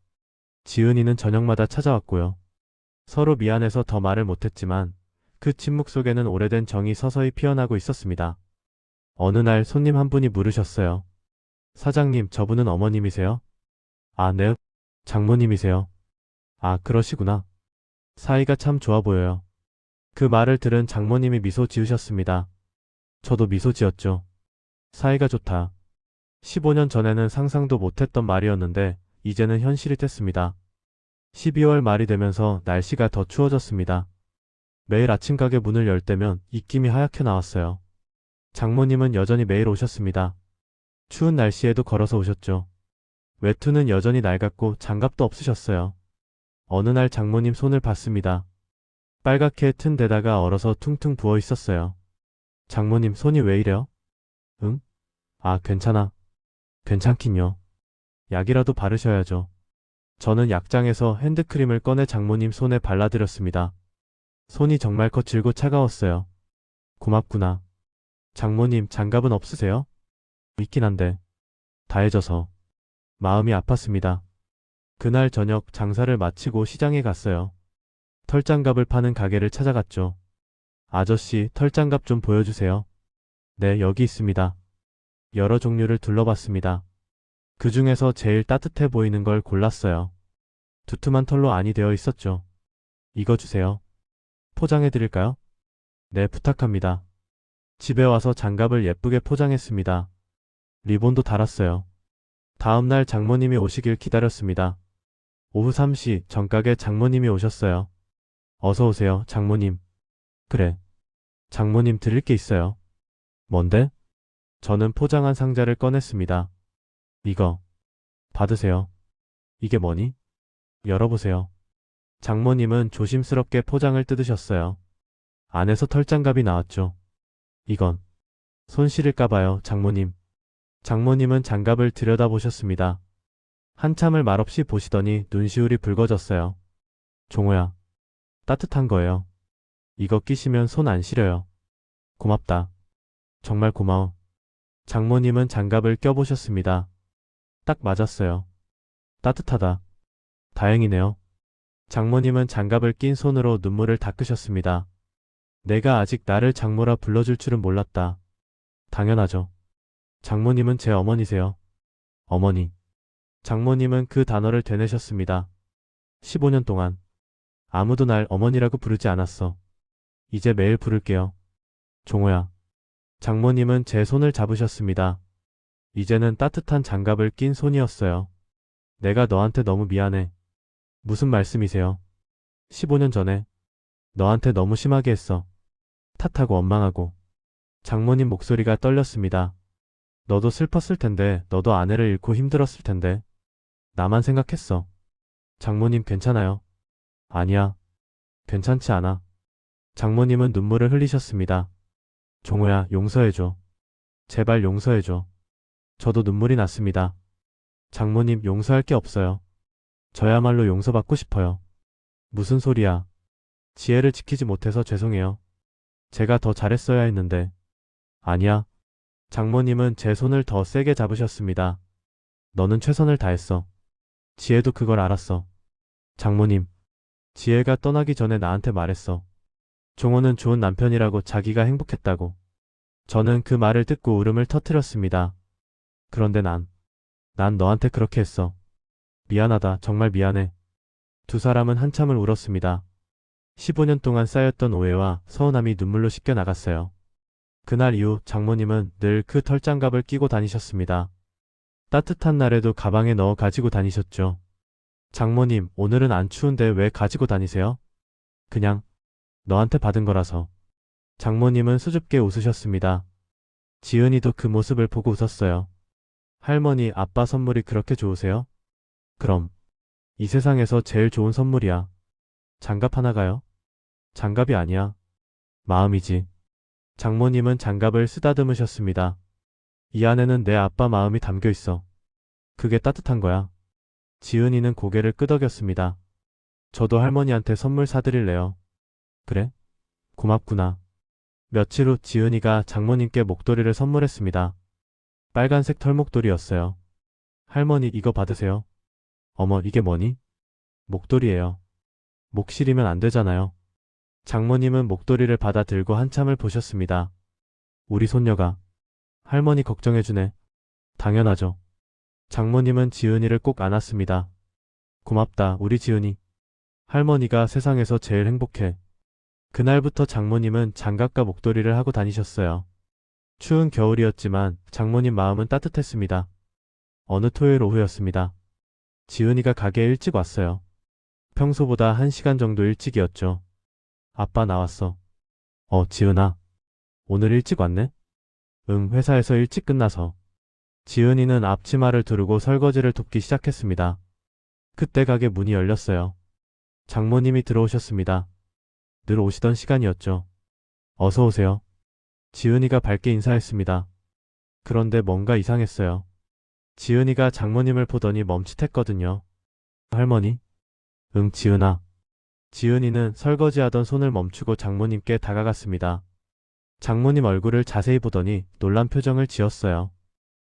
지은이는 저녁마다 찾아왔고요. 서로 미안해서 더 말을 못했지만 그 침묵 속에는 오래된 정이 서서히 피어나고 있었습니다. 어느 날 손님 한 분이 물으셨어요. 사장님, 저분은 어머님이세요? 아, 네. 장모님이세요. 아, 그러시구나. 사이가 참 좋아 보여요. 그 말을 들은 장모님이 미소 지으셨습니다. 저도 미소 지었죠. 사이가 좋다. 15년 전에는 상상도 못했던 말이었는데 이제는 현실이 됐습니다. 12월 말이 되면서 날씨가 더 추워졌습니다. 매일 아침 가게 문을 열 때면 입김이 하얗게 나왔어요. 장모님은 여전히 매일 오셨습니다. 추운 날씨에도 걸어서 오셨죠. 외투는 여전히 낡았고 장갑도 없으셨어요. 어느 날 장모님 손을 봤습니다. 빨갛게 튼 데다가 얼어서 퉁퉁 부어 있었어요. 장모님 손이 왜 이래요? 응? 아, 괜찮아. 괜찮긴요. 약이라도 바르셔야죠. 저는 약장에서 핸드크림을 꺼내 장모님 손에 발라드렸습니다. 손이 정말 거칠고 차가웠어요. 고맙구나. 장모님, 장갑은 없으세요? 있긴 한데. 다해져서. 마음이 아팠습니다. 그날 저녁 장사를 마치고 시장에 갔어요. 털장갑을 파는 가게를 찾아갔죠. 아저씨, 털장갑 좀 보여주세요. 네, 여기 있습니다. 여러 종류를 둘러봤습니다. 그 중에서 제일 따뜻해 보이는 걸 골랐어요. 두툼한 털로 안이 되어 있었죠. 이거 주세요. 포장해 드릴까요? 네, 부탁합니다. 집에 와서 장갑을 예쁘게 포장했습니다. 리본도 달았어요. 다음날 장모님이 오시길 기다렸습니다. 오후 3시 전가게 장모님이 오셨어요. 어서 오세요, 장모님. 그래. 장모님 드릴 게 있어요. 뭔데? 저는 포장한 상자를 꺼냈습니다. 이거. 받으세요. 이게 뭐니? 열어보세요. 장모님은 조심스럽게 포장을 뜯으셨어요. 안에서 털장갑이 나왔죠. 이건 손 시릴까봐요, 장모님. 장모님은 장갑을 들여다보셨습니다. 한참을 말없이 보시더니 눈시울이 붉어졌어요. 종호야. 따뜻한 거예요. 이거 끼시면 손 안 시려요. 고맙다. 정말 고마워. 장모님은 장갑을 껴보셨습니다. 딱 맞았어요. 따뜻하다. 다행이네요. 장모님은 장갑을 낀 손으로 눈물을 닦으셨습니다. 내가 아직 나를 장모라 불러줄 줄은 몰랐다. 당연하죠. 장모님은 제 어머니세요. 어머니. 장모님은 그 단어를 되뇌셨습니다. 15년 동안 아무도 날 어머니라고 부르지 않았어. 이제 매일 부를게요. 종호야. 장모님은 제 손을 잡으셨습니다. 이제는 따뜻한 장갑을 낀 손이었어요. 내가 너한테 너무 미안해. 무슨 말씀이세요? 15년 전에 너한테 너무 심하게 했어. 탓하고 원망하고. 장모님 목소리가 떨렸습니다. 너도 슬펐을 텐데, 너도 아내를 잃고 힘들었을 텐데. 나만 생각했어. 장모님 괜찮아요? 아니야. 괜찮지 않아. 장모님은 눈물을 흘리셨습니다. 종호야, 용서해줘. 제발 용서해줘. 저도 눈물이 났습니다. 장모님, 용서할 게 없어요. 저야말로 용서받고 싶어요. 무슨 소리야. 지혜를 지키지 못해서 죄송해요. 제가 더 잘했어야 했는데. 아니야. 장모님은 제 손을 더 세게 잡으셨습니다. 너는 최선을 다했어. 지혜도 그걸 알았어. 장모님. 지혜가 떠나기 전에 나한테 말했어. 종호는 좋은 남편이라고, 자기가 행복했다고. 저는 그 말을 듣고 울음을 터뜨렸습니다. 그런데 난 너한테 그렇게 했어. 미안하다. 정말 미안해. 두 사람은 한참을 울었습니다. 15년 동안 쌓였던 오해와 서운함이 눈물로 씻겨 나갔어요. 그날 이후 장모님은 늘 그 털장갑을 끼고 다니셨습니다. 따뜻한 날에도 가방에 넣어 가지고 다니셨죠. 장모님, 오늘은 안 추운데 왜 가지고 다니세요? 그냥 너한테 받은 거라서. 장모님은 수줍게 웃으셨습니다. 지은이도 그 모습을 보고 웃었어요. 할머니, 아빠 선물이 그렇게 좋으세요? 그럼 이 세상에서 제일 좋은 선물이야. 장갑 하나가요? 장갑이 아니야. 마음이지. 장모님은 장갑을 쓰다듬으셨습니다. 이 안에는 내 아빠 마음이 담겨 있어. 그게 따뜻한 거야. 지은이는 고개를 끄덕였습니다. 저도 할머니한테 선물 사드릴래요. 그래? 고맙구나. 며칠 후 지은이가 장모님께 목도리를 선물했습니다. 빨간색 털목도리였어요. 할머니 이거 받으세요. 어머 이게 뭐니? 목도리예요. 목 시리면 안 되잖아요. 장모님은 목도리를 받아 들고 한참을 보셨습니다. 우리 손녀가 할머니 걱정해주네. 당연하죠. 장모님은 지은이를 꼭 안았습니다. 고맙다 우리 지은이. 할머니가 세상에서 제일 행복해. 그날부터 장모님은 장갑과 목도리를 하고 다니셨어요. 추운 겨울이었지만 장모님 마음은 따뜻했습니다. 어느 토요일 오후였습니다. 지은이가 가게에 일찍 왔어요. 평소보다 1시간 정도 일찍이었죠. 아빠 나왔어. 지은아. 오늘 일찍 왔네? 응, 회사에서 일찍 끝나서. 지은이는 앞치마를 두르고 설거지를 돕기 시작했습니다. 그때 가게 문이 열렸어요. 장모님이 들어오셨습니다. 늘 오시던 시간이었죠. 어서 오세요. 지은이가 밝게 인사했습니다. 그런데 뭔가 이상했어요. 지은이가 장모님을 보더니 멈칫했거든요. 할머니? 응, 지은아. 지은이는 설거지하던 손을 멈추고 장모님께 다가갔습니다. 장모님 얼굴을 자세히 보더니 놀란 표정을 지었어요.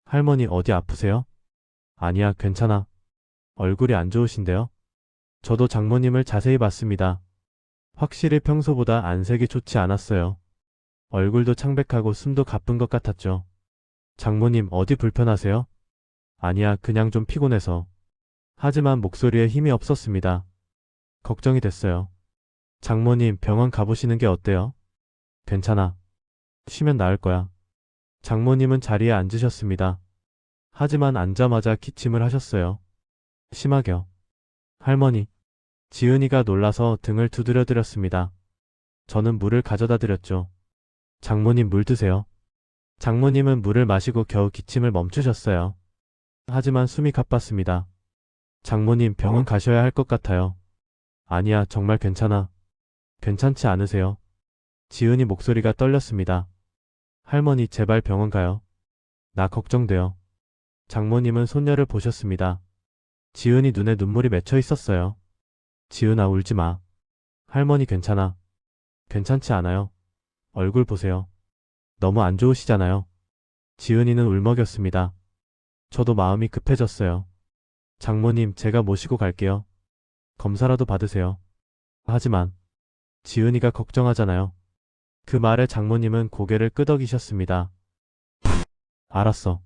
할머니 어디 아프세요? 아니야, 괜찮아. 얼굴이 안 좋으신데요? 저도 장모님을 자세히 봤습니다. 확실히 평소보다 안색이 좋지 않았어요. 얼굴도 창백하고 숨도 가쁜 것 같았죠. 장모님 어디 불편하세요? 아니야, 그냥 좀 피곤해서. 하지만 목소리에 힘이 없었습니다. 걱정이 됐어요. 장모님 병원 가보시는 게 어때요? 괜찮아. 쉬면 나을 거야. 장모님은 자리에 앉으셨습니다. 하지만 앉자마자 기침을 하셨어요. 심하게요. 할머니. 지은이가 놀라서 등을 두드려 드렸습니다. 저는 물을 가져다 드렸죠. 장모님 물 드세요. 장모님은 물을 마시고 겨우 기침을 멈추셨어요. 하지만 숨이 가빴습니다. 장모님 병원 가셔야 할 것 같아요. 아니야, 정말 괜찮아. 괜찮지 않으세요? 지은이 목소리가 떨렸습니다. 할머니 제발 병원 가요. 나 걱정돼요. 장모님은 손녀를 보셨습니다. 지은이 눈에 눈물이 맺혀 있었어요. 지은아 울지 마. 할머니 괜찮아. 괜찮지 않아요. 얼굴 보세요. 너무 안 좋으시잖아요. 지은이는 울먹였습니다. 저도 마음이 급해졌어요. 장모님 제가 모시고 갈게요. 검사라도 받으세요. 하지만 지은이가 걱정하잖아요. 그 말에 장모님은 고개를 끄덕이셨습니다. 알았어.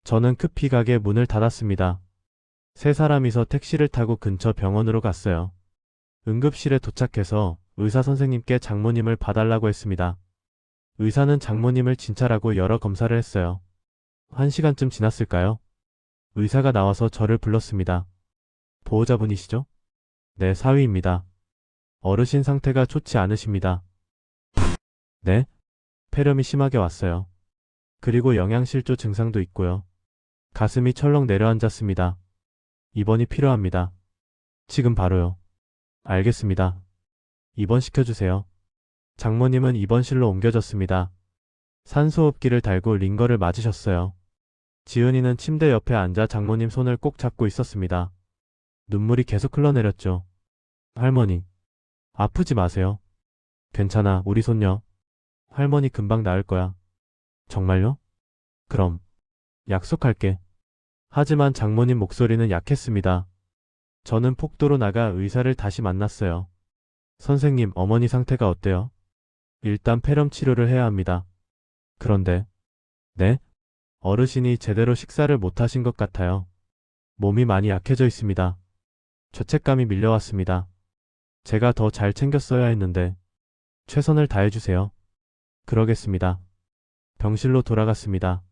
저는 급히 가게 문을 닫았습니다. 세 사람이서 택시를 타고 근처 병원으로 갔어요. 응급실에 도착해서 의사 선생님께 장모님을 봐달라고 했습니다. 의사는 장모님을 진찰하고 여러 검사를 했어요. 1시간쯤 지났을까요? 의사가 나와서 저를 불렀습니다. 보호자분이시죠? 네, 사위입니다. 어르신 상태가 좋지 않으십니다. 네? 폐렴이 심하게 왔어요. 그리고 영양실조 증상도 있고요. 가슴이 철렁 내려앉았습니다. 입원이 필요합니다. 지금 바로요. 알겠습니다. 입원시켜주세요. 장모님은 입원실로 옮겨졌습니다. 산소호흡기를 달고 링거를 맞으셨어요. 지은이는 침대 옆에 앉아 장모님 손을 꼭 잡고 있었습니다. 눈물이 계속 흘러내렸죠. 할머니, 아프지 마세요. 괜찮아, 우리 손녀. 할머니 금방 나을 거야. 정말요? 그럼, 약속할게. 하지만 장모님 목소리는 약했습니다. 저는 폭도로 나가 의사를 다시 만났어요. 선생님, 어머니 상태가 어때요? 일단 폐렴 치료를 해야 합니다. 그런데, 네? 어르신이 제대로 식사를 못 하신 것 같아요. 몸이 많이 약해져 있습니다. 죄책감이 밀려왔습니다. 제가 더 잘 챙겼어야 했는데, 최선을 다해주세요. 그러겠습니다. 병실로 돌아갔습니다.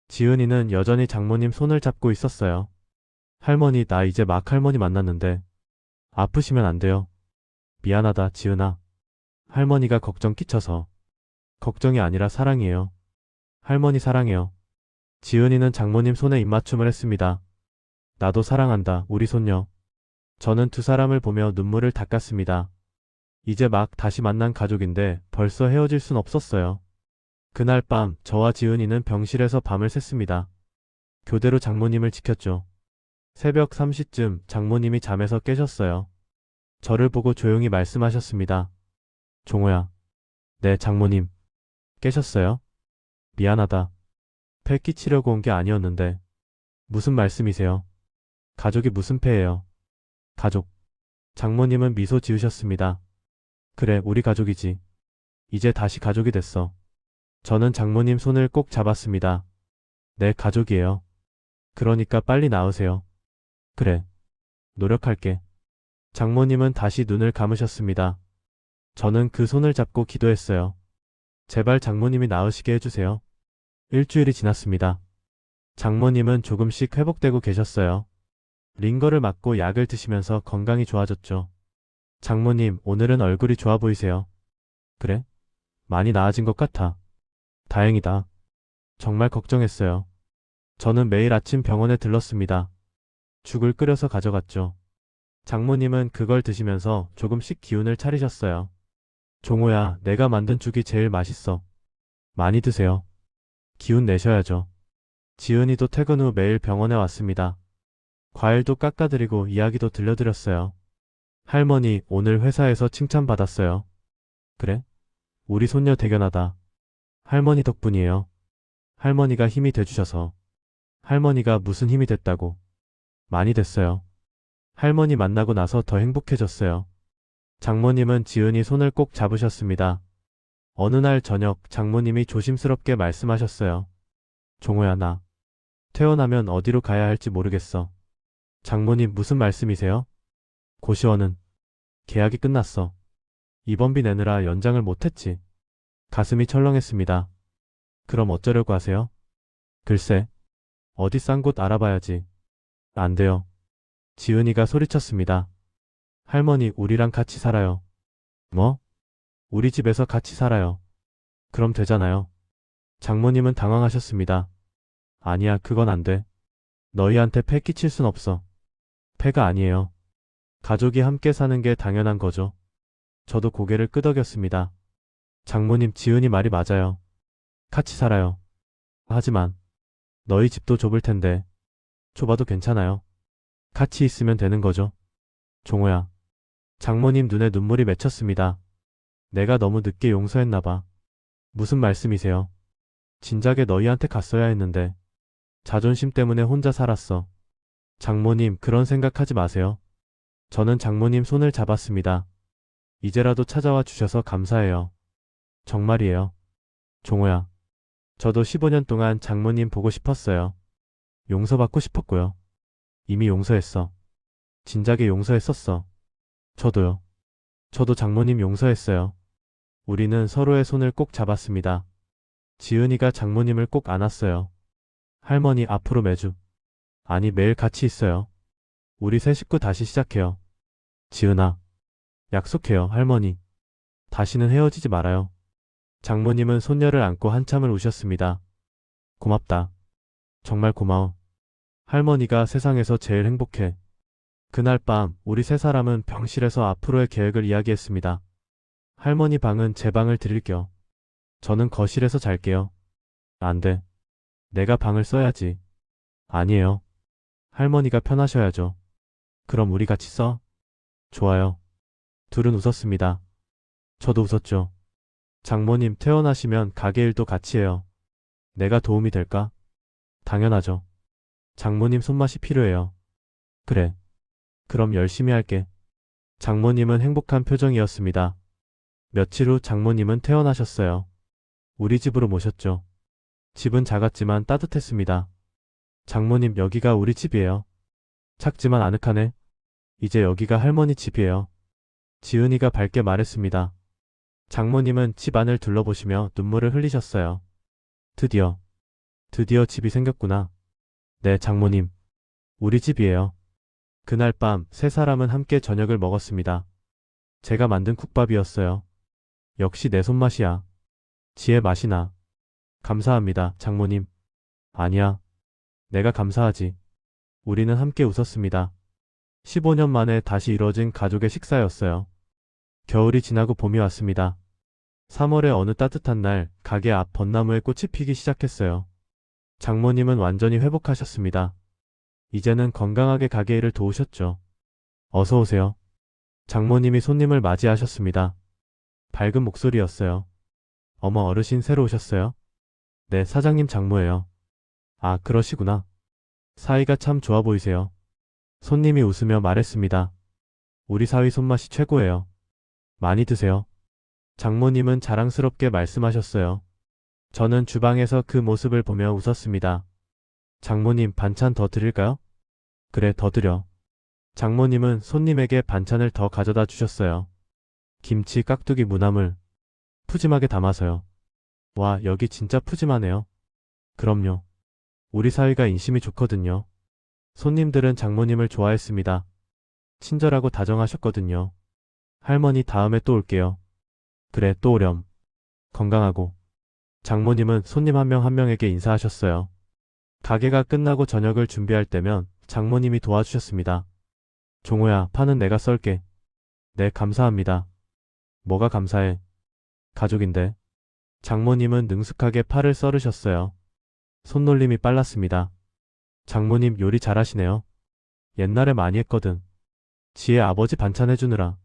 지은이는 여전히 장모님 손을 잡고 있었어요. 할머니, 나 이제 막 할머니 만났는데 아프시면 안 돼요. 미안하다, 지은아. 할머니가 걱정 끼쳐서. 걱정이 아니라 사랑이에요. 할머니 사랑해요. 지은이는 장모님 손에 입맞춤을 했습니다. 나도 사랑한다, 우리 손녀. 저는 두 사람을 보며 눈물을 닦았습니다. 이제 막 다시 만난 가족인데 벌써 헤어질 순 없었어요. 그날 밤 저와 지은이는 병실에서 밤을 샜습니다. 교대로 장모님을 지켰죠. 새벽 3시쯤 장모님이 잠에서 깨셨어요. 저를 보고 조용히 말씀하셨습니다. 종호야. 네, 장모님. 깨셨어요? 미안하다. 폐 끼치려고 온 게 아니었는데. 무슨 말씀이세요? 가족이 무슨 폐예요? 가족. 장모님은 미소 지으셨습니다. 그래, 우리 가족이지. 이제 다시 가족이 됐어. 저는 장모님 손을 꼭 잡았습니다. 내 가족이에요. 그러니까 빨리 나으세요. 그래. 노력할게. 장모님은 다시 눈을 감으셨습니다. 저는 그 손을 잡고 기도했어요. 제발 장모님이 나으시게 해주세요. 일주일이 지났습니다. 장모님은 조금씩 회복되고 계셨어요. 링거를 맞고 약을 드시면서 건강이 좋아졌죠. 장모님, 오늘은 얼굴이 좋아 보이세요. 그래? 많이 나아진 것 같아. 다행이다. 정말 걱정했어요. 저는 매일 아침 병원에 들렀습니다. 죽을 끓여서 가져갔죠. 장모님은 그걸 드시면서 조금씩 기운을 차리셨어요. 종호야, 내가 만든 죽이 제일 맛있어. 많이 드세요. 기운 내셔야죠. 지은이도 퇴근 후 매일 병원에 왔습니다. 과일도 깎아드리고 이야기도 들려드렸어요. 할머니, 오늘 회사에서 칭찬받았어요. 그래? 우리 손녀 대견하다. 할머니 덕분이에요. 할머니가 힘이 돼주셔서. 할머니가 무슨 힘이 됐다고. 많이 됐어요. 할머니 만나고 나서 더 행복해졌어요. 장모님은 지은이 손을 꼭 잡으셨습니다. 어느 날 저녁 장모님이 조심스럽게 말씀하셨어요. 종호야, 나 퇴원하면 어디로 가야 할지 모르겠어. 장모님 무슨 말씀이세요? 고시원은 계약이 끝났어. 입원비 내느라 연장을 못했지. 가슴이 철렁했습니다. 그럼 어쩌려고 하세요? 글쎄, 어디 싼 곳 알아봐야지. 안 돼요. 지은이가 소리쳤습니다. 할머니, 우리랑 같이 살아요. 뭐? 우리 집에서 같이 살아요. 그럼 되잖아요. 장모님은 당황하셨습니다. 아니야, 그건 안 돼. 너희한테 폐 끼칠 순 없어. 폐가 아니에요. 가족이 함께 사는 게 당연한 거죠. 저도 고개를 끄덕였습니다. 장모님, 지은이 말이 맞아요. 같이 살아요. 하지만 너희 집도 좁을 텐데. 좁아도 괜찮아요. 같이 있으면 되는 거죠. 종호야. 장모님 눈에 눈물이 맺혔습니다. 내가 너무 늦게 용서했나 봐. 무슨 말씀이세요? 진작에 너희한테 갔어야 했는데. 자존심 때문에 혼자 살았어. 장모님, 그런 생각하지 마세요. 저는 장모님 손을 잡았습니다. 이제라도 찾아와 주셔서 감사해요. 정말이에요. 종호야. 저도 15년 동안 장모님 보고 싶었어요. 용서받고 싶었고요. 이미 용서했어. 진작에 용서했었어. 저도요. 저도 장모님 용서했어요. 우리는 서로의 손을 꼭 잡았습니다. 지은이가 장모님을 꼭 안았어요. 할머니, 앞으로 매주. 아니, 매일 같이 있어요. 우리 세 식구 다시 시작해요. 지은아. 약속해요, 할머니. 다시는 헤어지지 말아요. 장모님은 손녀를 안고 한참을 우셨습니다. 고맙다. 정말 고마워. 할머니가 세상에서 제일 행복해. 그날 밤 우리 세 사람은 병실에서 앞으로의 계획을 이야기했습니다. 할머니 방은 제 방을 드릴게요. 저는 거실에서 잘게요. 안 돼. 내가 방을 써야지. 아니에요. 할머니가 편하셔야죠. 그럼 우리 같이 써? 좋아요. 둘은 웃었습니다. 저도 웃었죠. 장모님, 퇴원하시면 가게 일도 같이 해요. 내가 도움이 될까? 당연하죠. 장모님 손맛이 필요해요. 그래. 그럼 열심히 할게. 장모님은 행복한 표정이었습니다. 며칠 후 장모님은 퇴원하셨어요. 우리 집으로 모셨죠. 집은 작았지만 따뜻했습니다. 장모님, 여기가 우리 집이에요. 작지만 아늑하네. 이제 여기가 할머니 집이에요. 지은이가 밝게 말했습니다. 장모님은 집 안을 둘러보시며 눈물을 흘리셨어요. 드디어 집이 생겼구나. 네, 장모님. 우리 집이에요. 그날 밤 세 사람은 함께 저녁을 먹었습니다. 제가 만든 국밥이었어요. 역시 내 손맛이야. 지의 맛이 나. 감사합니다, 장모님. 아니야. 내가 감사하지. 우리는 함께 웃었습니다. 15년 만에 다시 이뤄진 가족의 식사였어요. 겨울이 지나고 봄이 왔습니다. 3월의 어느 따뜻한 날 가게 앞 벚나무에 꽃이 피기 시작했어요. 장모님은 완전히 회복하셨습니다. 이제는 건강하게 가게 일을 도우셨죠. 어서 오세요. 장모님이 손님을 맞이하셨습니다. 밝은 목소리였어요. 어머 어르신 새로 오셨어요? 네, 사장님 장모예요. 아, 그러시구나. 사이가 참 좋아 보이세요. 손님이 웃으며 말했습니다. 우리 사위 손맛이 최고예요. 많이 드세요. 장모님은 자랑스럽게 말씀하셨어요. 저는 주방에서 그 모습을 보며 웃었습니다. 장모님 반찬 더 드릴까요? 그래, 더 드려. 장모님은 손님에게 반찬을 더 가져다 주셨어요. 김치, 깍두기, 무나물. 푸짐하게 담아서요. 와, 여기 진짜 푸짐하네요. 그럼요. 우리 사위가 인심이 좋거든요. 손님들은 장모님을 좋아했습니다. 친절하고 다정하셨거든요. 할머니 다음에 또 올게요. 그래, 또 오렴. 건강하고. 장모님은 손님 한 명 한 명에게 인사하셨어요. 가게가 끝나고 저녁을 준비할 때면 장모님이 도와주셨습니다. 종호야, 파는 내가 썰게. 네, 감사합니다. 뭐가 감사해? 가족인데. 장모님은 능숙하게 파를 썰으셨어요. 손놀림이 빨랐습니다. 장모님 요리 잘하시네요. 옛날에 많이 했거든. 지혜 아버지 반찬 해주느라.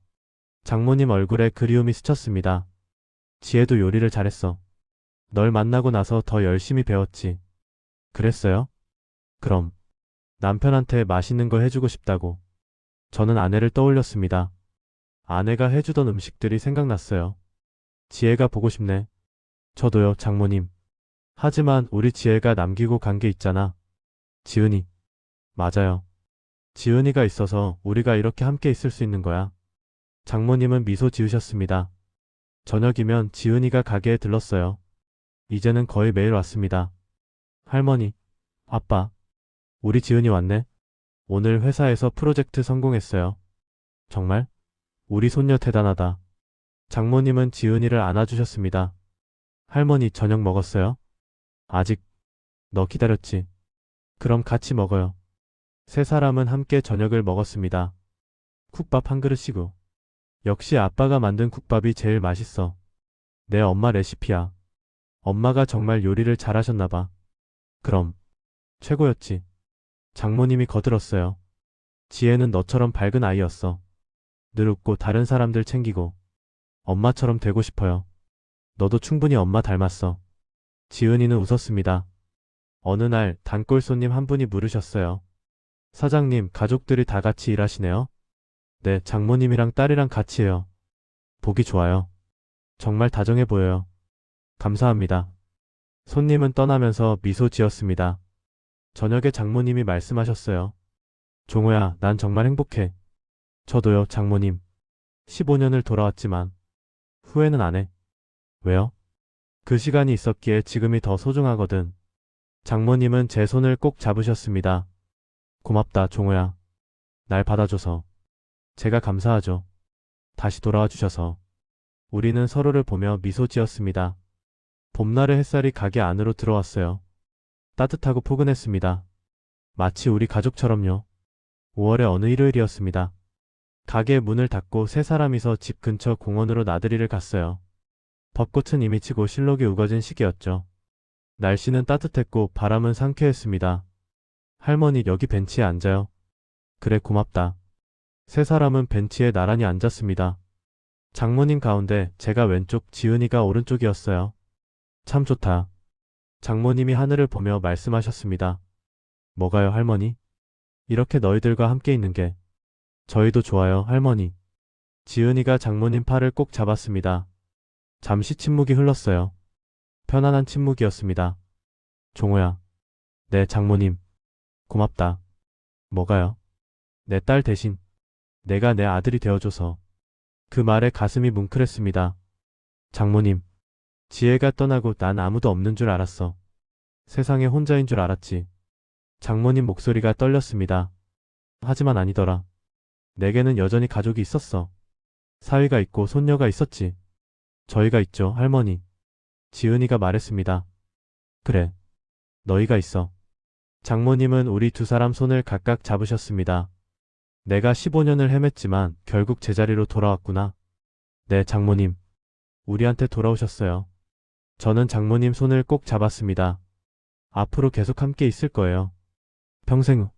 장모님 얼굴에 그리움이 스쳤습니다. 지혜도 요리를 잘했어. 널 만나고 나서 더 열심히 배웠지. 그랬어요? 그럼. 남편한테 맛있는 거 해주고 싶다고. 저는 아내를 떠올렸습니다. 아내가 해주던 음식들이 생각났어요. 지혜가 보고 싶네. 저도요, 장모님. 하지만 우리 지혜가 남기고 간 게 있잖아. 지은이. 맞아요. 지은이가 있어서 우리가 이렇게 함께 있을 수 있는 거야. 장모님은 미소 지으셨습니다. 저녁이면 지은이가 가게에 들렀어요. 이제는 거의 매일 왔습니다. 할머니, 아빠, 우리 지은이 왔네. 오늘 회사에서 프로젝트 성공했어요. 정말? 우리 손녀 대단하다. 장모님은 지은이를 안아주셨습니다. 할머니 저녁 먹었어요? 아직. 너 기다렸지. 그럼 같이 먹어요. 세 사람은 함께 저녁을 먹었습니다. 국밥 한 그릇이고. 역시 아빠가 만든 국밥이 제일 맛있어. 내 엄마 레시피야. 엄마가 정말 요리를 잘하셨나 봐. 그럼. 최고였지. 장모님이 거들었어요. 지혜는 너처럼 밝은 아이였어. 늘 웃고 다른 사람들 챙기고. 엄마처럼 되고 싶어요. 너도 충분히 엄마 닮았어. 지은이는 웃었습니다. 어느 날 단골 손님 한 분이 물으셨어요. 사장님, 가족들이 다 같이 일하시네요? 네, 장모님이랑 딸이랑 같이 해요. 보기 좋아요. 정말 다정해 보여요. 감사합니다. 손님은 떠나면서 미소 지었습니다. 저녁에 장모님이 말씀하셨어요. 종호야, 난 정말 행복해. 저도요, 장모님. 15년을 돌아왔지만 후회는 안 해. 왜요? 그 시간이 있었기에 지금이 더 소중하거든. 장모님은 제 손을 꼭 잡으셨습니다. 고맙다, 종호야. 날 받아줘서. 제가 감사하죠. 다시 돌아와 주셔서. 우리는 서로를 보며 미소 지었습니다. 봄날의 햇살이 가게 안으로 들어왔어요. 따뜻하고 포근했습니다. 마치 우리 가족처럼요. 5월의 어느 일요일이었습니다. 가게 문을 닫고 세 사람이서 집 근처 공원으로 나들이를 갔어요. 벚꽃은 이미 지고 실록이 우거진 시기였죠. 날씨는 따뜻했고 바람은 상쾌했습니다. 할머니 여기 벤치에 앉아요. 그래 고맙다. 세 사람은 벤치에 나란히 앉았습니다. 장모님 가운데 제가 왼쪽 지은이가 오른쪽이었어요. 참 좋다. 장모님이 하늘을 보며 말씀하셨습니다. 뭐가요 할머니? 이렇게 너희들과 함께 있는 게. 저희도 좋아요 할머니. 지은이가 장모님 팔을 꼭 잡았습니다. 잠시 침묵이 흘렀어요. 편안한 침묵이었습니다. 종호야. 네 장모님. 고맙다. 뭐가요? 내 딸 대신 내가 내 아들이 되어줘서. 그 말에 가슴이 뭉클했습니다. 장모님. 지혜가 떠나고 난 아무도 없는 줄 알았어. 세상에 혼자인 줄 알았지. 장모님 목소리가 떨렸습니다. 하지만 아니더라. 내게는 여전히 가족이 있었어. 사위가 있고 손녀가 있었지. 저희가 있죠, 할머니. 지은이가 말했습니다. 그래. 너희가 있어. 장모님은 우리 두 사람 손을 각각 잡으셨습니다. 내가 15년을 헤맸지만 결국 제자리로 돌아왔구나. 네, 장모님. 우리한테 돌아오셨어요. 저는 장모님 손을 꼭 잡았습니다. 앞으로 계속 함께 있을 거예요. 평생,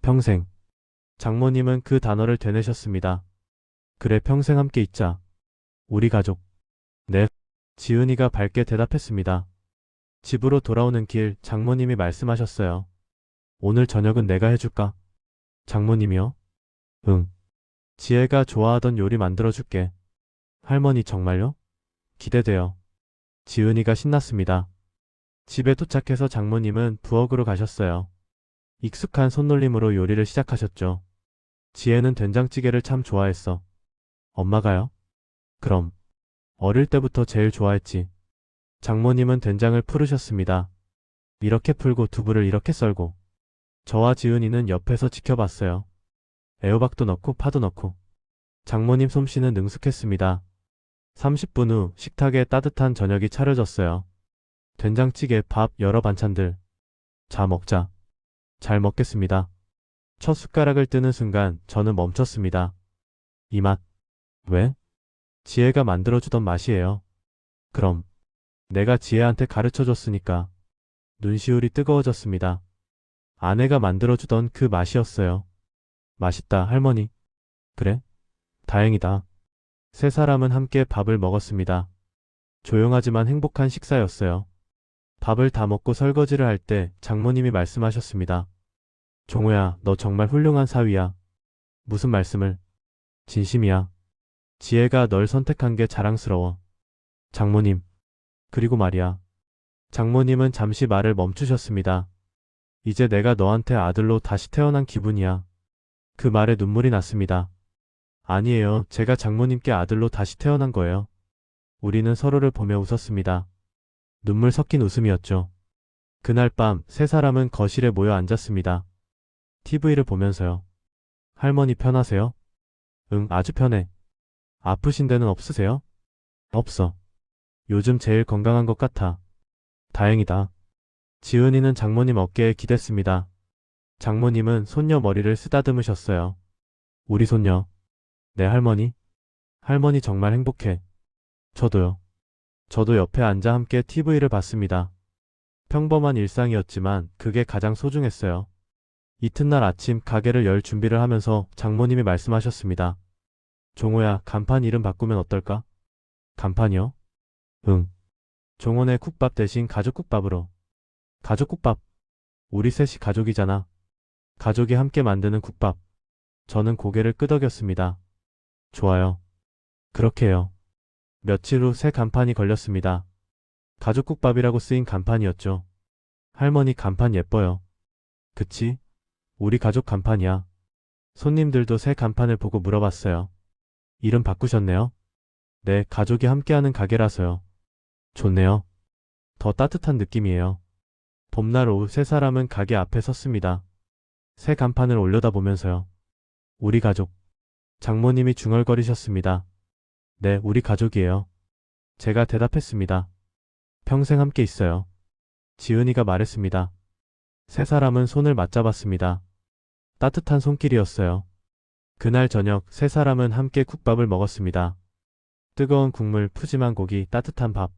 평생. 장모님은 그 단어를 되뇌셨습니다. 그래, 평생 함께 있자. 우리 가족. 네. 지은이가 밝게 대답했습니다. 집으로 돌아오는 길 장모님이 말씀하셨어요. 오늘 저녁은 내가 해줄까? 장모님이요? 응. 지혜가 좋아하던 요리 만들어줄게. 할머니 정말요? 기대돼요. 지은이가 신났습니다. 집에 도착해서 장모님은 부엌으로 가셨어요. 익숙한 손놀림으로 요리를 시작하셨죠. 지혜는 된장찌개를 참 좋아했어. 엄마가요? 그럼. 어릴 때부터 제일 좋아했지. 장모님은 된장을 풀으셨습니다. 이렇게 풀고 두부를 이렇게 썰고. 저와 지은이는 옆에서 지켜봤어요. 애호박도 넣고 파도 넣고. 장모님 솜씨는 능숙했습니다. 30분 후 식탁에 따뜻한 저녁이 차려졌어요. 된장찌개, 밥, 여러 반찬들. 자, 먹자. 잘 먹겠습니다. 첫 숟가락을 뜨는 순간 저는 멈췄습니다. 이 맛. 왜? 지혜가 만들어주던 맛이에요. 그럼. 내가 지혜한테 가르쳐줬으니까. 눈시울이 뜨거워졌습니다. 아내가 만들어주던 그 맛이었어요. 맛있다, 할머니. 그래? 다행이다. 세 사람은 함께 밥을 먹었습니다. 조용하지만 행복한 식사였어요. 밥을 다 먹고 설거지를 할 때 장모님이 말씀하셨습니다. 종호야, 너 정말 훌륭한 사위야. 무슨 말씀을? 진심이야. 지혜가 널 선택한 게 자랑스러워. 장모님. 그리고 말이야. 장모님은 잠시 말을 멈추셨습니다. 이제 내가 너한테 아들로 다시 태어난 기분이야. 그 말에 눈물이 났습니다. 아니에요. 제가 장모님께 아들로 다시 태어난 거예요. 우리는 서로를 보며 웃었습니다. 눈물 섞인 웃음이었죠. 그날 밤 세 사람은 거실에 모여 앉았습니다. TV를 보면서요. 할머니 편하세요? 응, 아주 편해. 아프신 데는 없으세요? 없어. 요즘 제일 건강한 것 같아. 다행이다. 지은이는 장모님 어깨에 기댔습니다. 장모님은 손녀 머리를 쓰다듬으셨어요. 우리 손녀. 네, 할머니. 할머니 정말 행복해. 저도요. 저도 옆에 앉아 함께 TV를 봤습니다. 평범한 일상이었지만 그게 가장 소중했어요. 이튿날 아침 가게를 열 준비를 하면서 장모님이 말씀하셨습니다. 종호야, 간판 이름 바꾸면 어떨까? 간판이요? 응. 종원의 국밥 대신 가족국밥으로. 가족국밥. 우리 셋이 가족이잖아. 가족이 함께 만드는 국밥. 저는 고개를 끄덕였습니다. 좋아요. 그렇게 해요. 며칠 후 새 간판이 걸렸습니다. 가족국밥이라고 쓰인 간판이었죠. 할머니 간판 예뻐요. 그치? 우리 가족 간판이야. 손님들도 새 간판을 보고 물어봤어요. 이름 바꾸셨네요? 네, 가족이 함께하는 가게라서요. 좋네요. 더 따뜻한 느낌이에요. 봄날 오후 세 사람은 가게 앞에 섰습니다. 새 간판을 올려다보면서요. 우리 가족. 장모님이 중얼거리셨습니다. 네, 우리 가족이에요. 제가 대답했습니다. 평생 함께 있어요. 지은이가 말했습니다. 세 사람은 손을 맞잡았습니다. 따뜻한 손길이었어요. 그날 저녁 세 사람은 함께 국밥을 먹었습니다. 뜨거운 국물, 푸짐한 고기, 따뜻한 밥.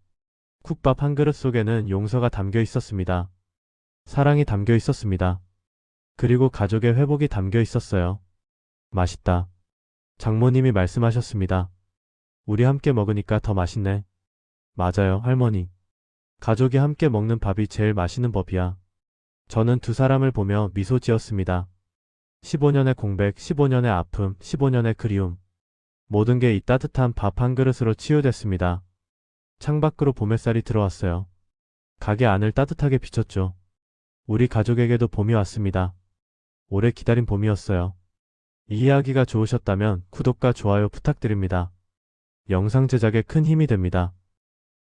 국밥 한 그릇 속에는 용서가 담겨 있었습니다. 사랑이 담겨 있었습니다. 그리고 가족의 회복이 담겨 있었어요. 맛있다. 장모님이 말씀하셨습니다. 우리 함께 먹으니까 더 맛있네. 맞아요, 할머니. 가족이 함께 먹는 밥이 제일 맛있는 법이야. 저는 두 사람을 보며 미소 지었습니다. 15년의 공백, 15년의 아픔, 15년의 그리움. 모든 게 이 따뜻한 밥 한 그릇으로 치유됐습니다. 창밖으로 봄햇살이 들어왔어요. 가게 안을 따뜻하게 비췄죠. 우리 가족에게도 봄이 왔습니다. 오래 기다린 봄이었어요. 이 이야기가 좋으셨다면 구독과 좋아요 부탁드립니다. 영상 제작에 큰 힘이 됩니다.